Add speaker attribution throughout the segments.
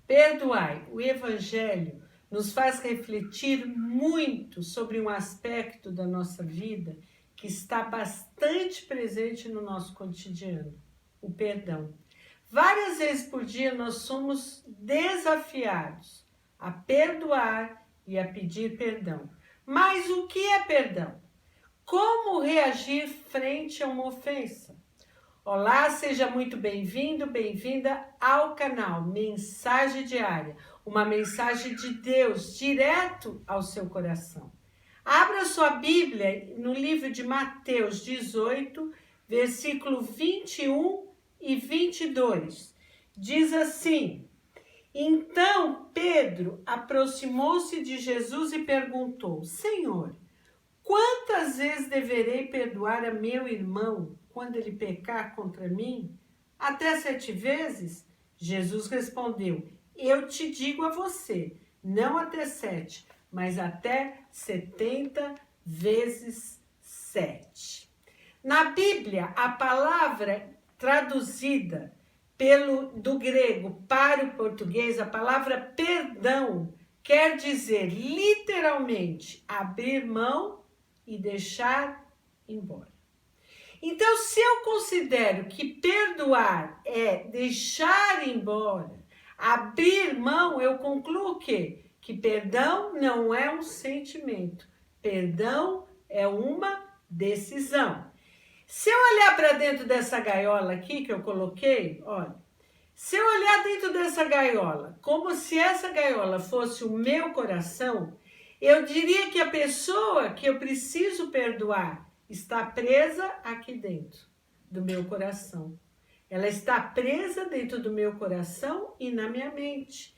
Speaker 1: Perdoai. O Evangelho nos faz refletir muito sobre um aspecto da nossa vida que está bastante presente no nosso cotidiano, o perdão. Várias vezes por dia nós somos desafiados a perdoar e a pedir perdão. Mas o que é perdão? Como reagir frente a uma ofensa? Olá, seja muito bem-vindo, bem-vinda ao canal Mensagem Diária, uma mensagem de Deus direto ao seu coração. Abra sua Bíblia no livro de Mateus 18, versículo 21 e 22. Diz assim: Então Pedro aproximou-se de Jesus e perguntou: Senhor, quantas vezes deverei perdoar a meu irmão quando ele pecar contra mim? Até 7 vezes? Jesus respondeu: Eu te digo a você, não até 7, mas até 70 vezes 7. Na Bíblia, a palavra traduzida do grego para o português, a palavra perdão, quer dizer literalmente abrir mão e deixar embora. Então, se eu considero que perdoar é deixar embora, abrir mão, eu concluo o quê? Que perdão não é um sentimento, perdão é uma decisão. Se eu olhar para dentro dessa gaiola aqui que eu coloquei, olha, se eu olhar dentro dessa gaiola, como se essa gaiola fosse o meu coração, eu diria que a pessoa que eu preciso perdoar está presa aqui dentro do meu coração. Ela está presa dentro do meu coração e na minha mente.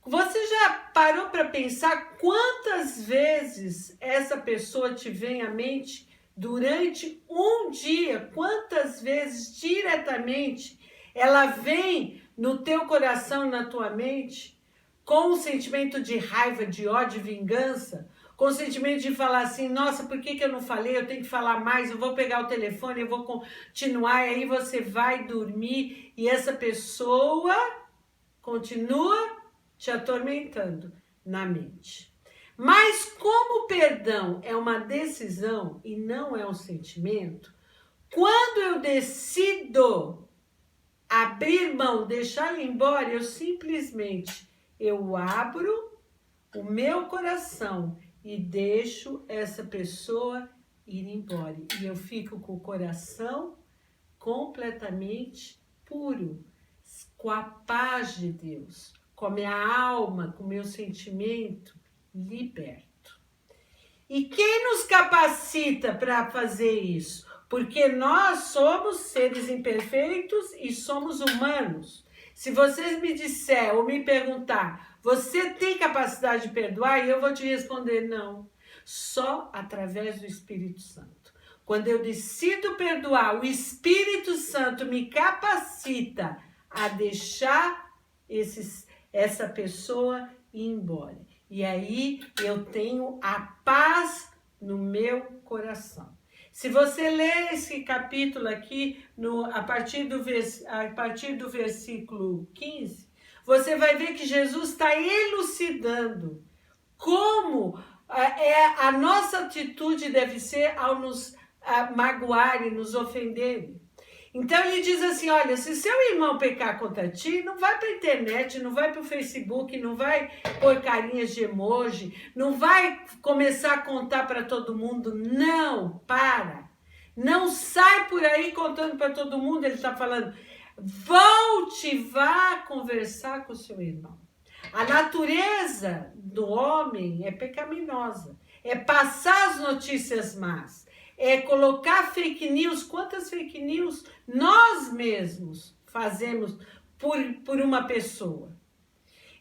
Speaker 1: Você já parou para pensar quantas vezes essa pessoa te vem à mente durante um dia? Quantas vezes diretamente ela vem no teu coração, na tua mente, com um sentimento de raiva, de ódio, de vingança, com o sentimento de falar assim, nossa, por que eu não falei? Eu tenho que falar mais, eu vou pegar o telefone, eu vou continuar, e aí você vai dormir e essa pessoa continua te atormentando na mente. Mas como o perdão é uma decisão e não é um sentimento, quando eu decido abrir mão, deixar ele embora, eu abro o meu coração e deixo essa pessoa ir embora. E eu fico com o coração completamente puro, com a paz de Deus, com a minha alma, com o meu sentimento liberto. E quem nos capacita para fazer isso? Porque nós somos seres imperfeitos e somos humanos. Se vocês me disser ou me perguntar, você tem capacidade de perdoar? E eu vou te responder não. Só através do Espírito Santo. Quando eu decido perdoar, o Espírito Santo me capacita a deixar essa pessoa ir embora. E aí eu tenho a paz no meu coração. Se você ler esse capítulo aqui, a partir do versículo 15, você vai ver que Jesus está elucidando como a nossa atitude deve ser ao nos magoar e nos ofender. Então ele diz assim, olha, se seu irmão pecar contra ti, não vai para a internet, não vai para o Facebook, não vai pôr carinhas de emoji, não vai começar a contar para todo mundo, não, para. Não sai por aí contando para todo mundo, ele está falando, volte, vá conversar com o seu irmão. A natureza do homem é pecaminosa, é passar as notícias más. É colocar fake news. Quantas fake news nós mesmos fazemos por uma pessoa?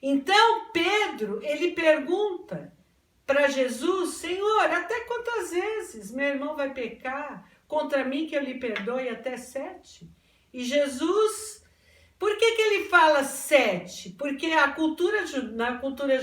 Speaker 1: Então Pedro, ele pergunta para Jesus, Senhor, até quantas vezes meu irmão vai pecar contra mim que eu lhe perdoe? Até 7? E Jesus, por que ele fala 7? Porque na cultura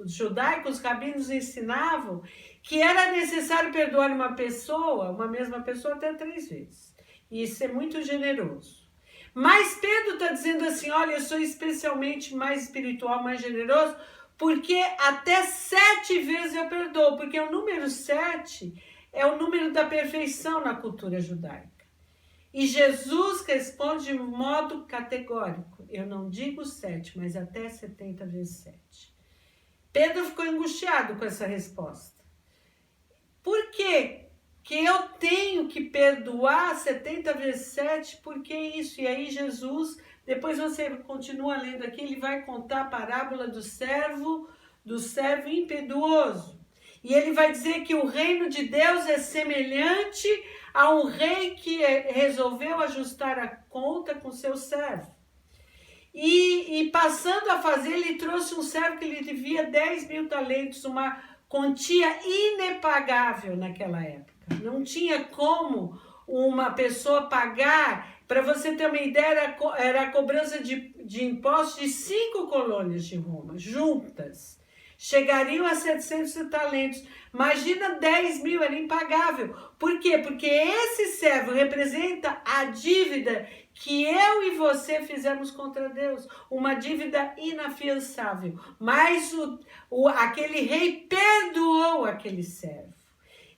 Speaker 1: judaica, os rabinos ensinavam que era necessário perdoar uma mesma pessoa, até 3 vezes. E isso é muito generoso. Mas Pedro está dizendo assim, olha, eu sou especialmente mais espiritual, mais generoso, porque até 7 vezes eu perdoo, porque o número 7 é o número da perfeição na cultura judaica. E Jesus responde de modo categórico, eu não digo 7, mas até 70 vezes 7. Pedro ficou angustiado com essa resposta. Por quê? Que eu tenho que perdoar 70 vezes 7, por que isso? E aí Jesus, depois você continua lendo aqui, ele vai contar a parábola do servo impiedoso. E ele vai dizer que o reino de Deus é semelhante a um rei que resolveu ajustar a conta com seu servo. E passando a fazer, ele trouxe um servo que lhe devia 10 mil talentos, uma quantia inepagável naquela época. Não tinha como uma pessoa pagar. Para você ter uma ideia, era a cobrança de impostos de 5 colônias de Roma, juntas. Chegariam a 700 talentos. Imagina 10 mil, era impagável. Por quê? Porque esse servo representa a dívida que eu e você fizemos contra Deus. Uma dívida inafiançável. Mas aquele rei perdoou aquele servo.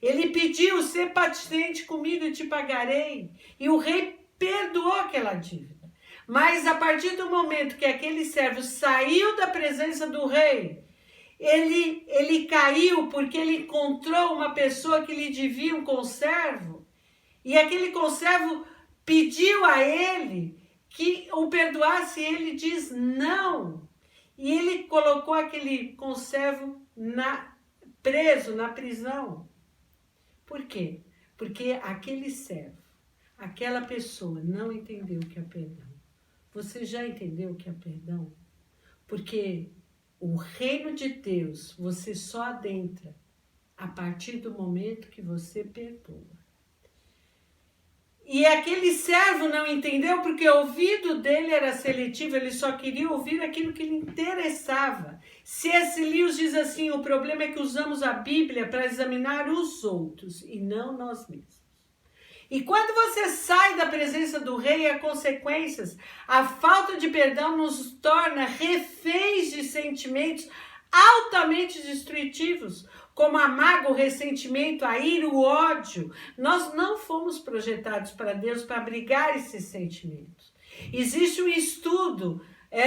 Speaker 1: Ele pediu, ser paciente comigo e te pagarei. E o rei perdoou aquela dívida. Mas a partir do momento que aquele servo saiu da presença do rei, ele caiu porque ele encontrou uma pessoa que lhe devia um conservo. E aquele conservo pediu a ele que o perdoasse, e ele diz não. E ele colocou aquele conservo preso na prisão. Por quê? Porque aquele servo, aquela pessoa não entendeu o que é perdão. Você já entendeu o que é perdão? Porque o reino de Deus você só adentra a partir do momento que você perdoa. E aquele servo não entendeu porque o ouvido dele era seletivo, ele só queria ouvir aquilo que lhe interessava. C.S. Lewis diz assim, o problema é que usamos a Bíblia para examinar os outros e não nós mesmos. E quando você sai da presença do rei, há consequências. A falta de perdão nos torna reféns de sentimentos altamente destrutivos, como a mágoa, o ressentimento, a ira, o ódio. Nós não fomos projetados para Deus para abrigar esses sentimentos. Existe um estudo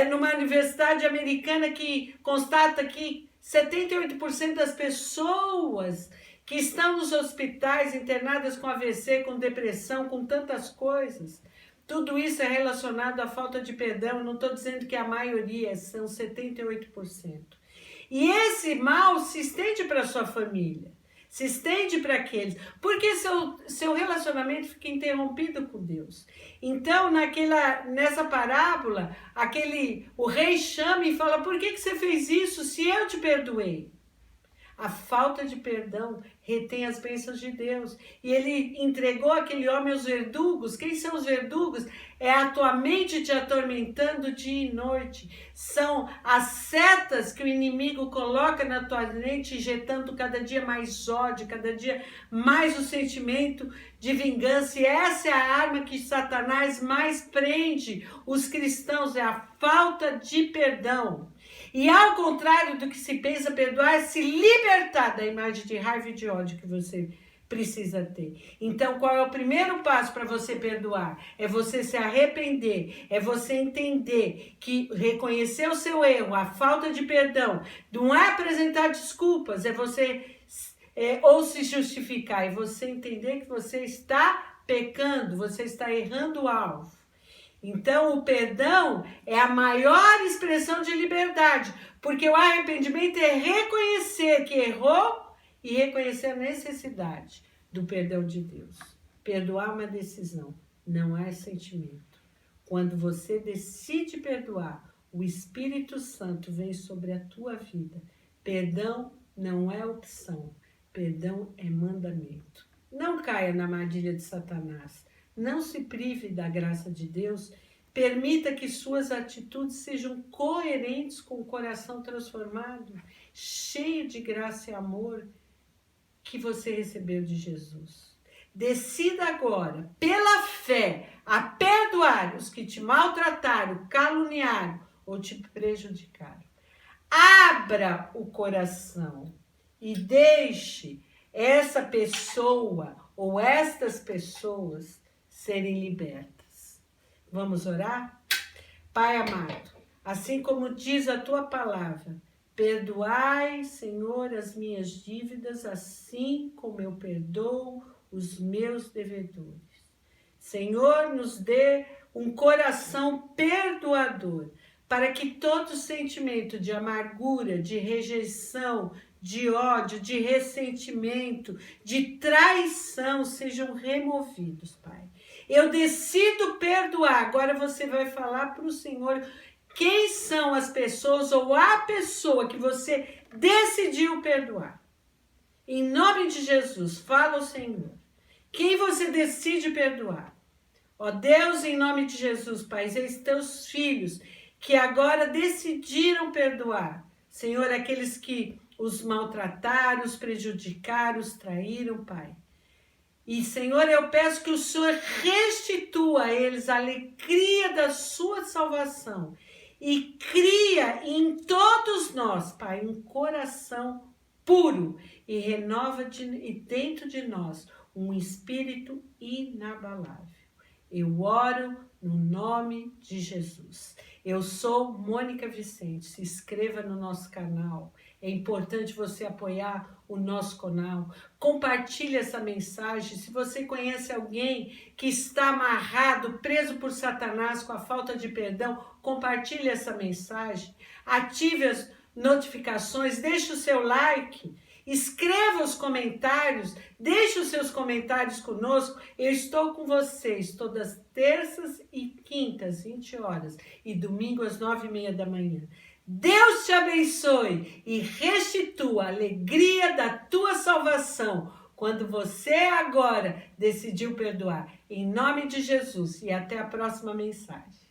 Speaker 1: numa universidade americana que constata que 78% das pessoas que estão nos hospitais internadas com AVC, com depressão, com tantas coisas, tudo isso é relacionado à falta de perdão. Eu não estou dizendo que a maioria, são 78%. E esse mal se estende para a sua família, se estende para aqueles, porque seu relacionamento fica interrompido com Deus. Então, nessa parábola, o rei chama e fala, por que você fez isso se eu te perdoei? A falta de perdão retém as bênçãos de Deus. E ele entregou aquele homem aos verdugos. Quem são os verdugos? É a tua mente te atormentando dia e noite. São as setas que o inimigo coloca na tua mente, injetando cada dia mais ódio, cada dia mais o sentimento de vingança. E essa é a arma que Satanás mais prende os cristãos, é a falta de perdão. E ao contrário do que se pensa, perdoar é se libertar da imagem de raiva e de ódio que você precisa ter. Então, qual é o primeiro passo para você perdoar? É você se arrepender, é você entender que reconhecer o seu erro, a falta de perdão, não é apresentar desculpas, é você ou se justificar, é você entender que você está pecando, você está errando o alvo. Então, o perdão é a maior expressão de liberdade, porque o arrependimento é reconhecer que errou e reconhecer a necessidade do perdão de Deus. Perdoar é uma decisão, não é sentimento. Quando você decide perdoar, o Espírito Santo vem sobre a tua vida. Perdão não é opção, perdão é mandamento. Não caia na armadilha de Satanás. Não se prive da graça de Deus, permita que suas atitudes sejam coerentes com o coração transformado, cheio de graça e amor que você recebeu de Jesus. decida agora, pela fé, a perdoar os que te maltrataram, caluniaram ou te prejudicaram. Abra o coração e deixe essa pessoa ou estas pessoas serem libertas. Vamos orar? Pai amado, assim como diz a tua palavra, perdoai, Senhor, as minhas dívidas, assim como eu perdoo os meus devedores. Senhor, nos dê um coração perdoador, para que todo sentimento de amargura, de rejeição, de ódio, de ressentimento, de traição sejam removidos, Pai. Eu decido perdoar. Agora você vai falar para o Senhor quem são as pessoas ou a pessoa que você decidiu perdoar. Em nome de Jesus, fala ao Senhor. Quem você decide perdoar? Ó Deus, em nome de Jesus, Pai, eis teus filhos que agora decidiram perdoar. Senhor, aqueles que os maltrataram, os prejudicaram, os traíram, Pai. E, Senhor, eu peço que o Senhor restitua a eles a alegria da sua salvação e cria em todos nós, Pai, um coração puro e renova dentro de nós um espírito inabalável. Eu oro no nome de Jesus. Eu sou Mônica Vicente. Se inscreva no nosso canal. É importante você apoiar o nosso canal. Compartilhe essa mensagem. Se você conhece alguém que está amarrado, preso por Satanás com a falta de perdão, compartilhe essa mensagem. Ative as notificações. Deixe o seu like. Escreva os comentários, deixe os seus comentários conosco. Eu estou com vocês todas terças e quintas, 20 horas, e domingo às 9h30 da manhã. Deus te abençoe e restitua a alegria da tua salvação quando você agora decidiu perdoar. Em nome de Jesus, e até a próxima mensagem.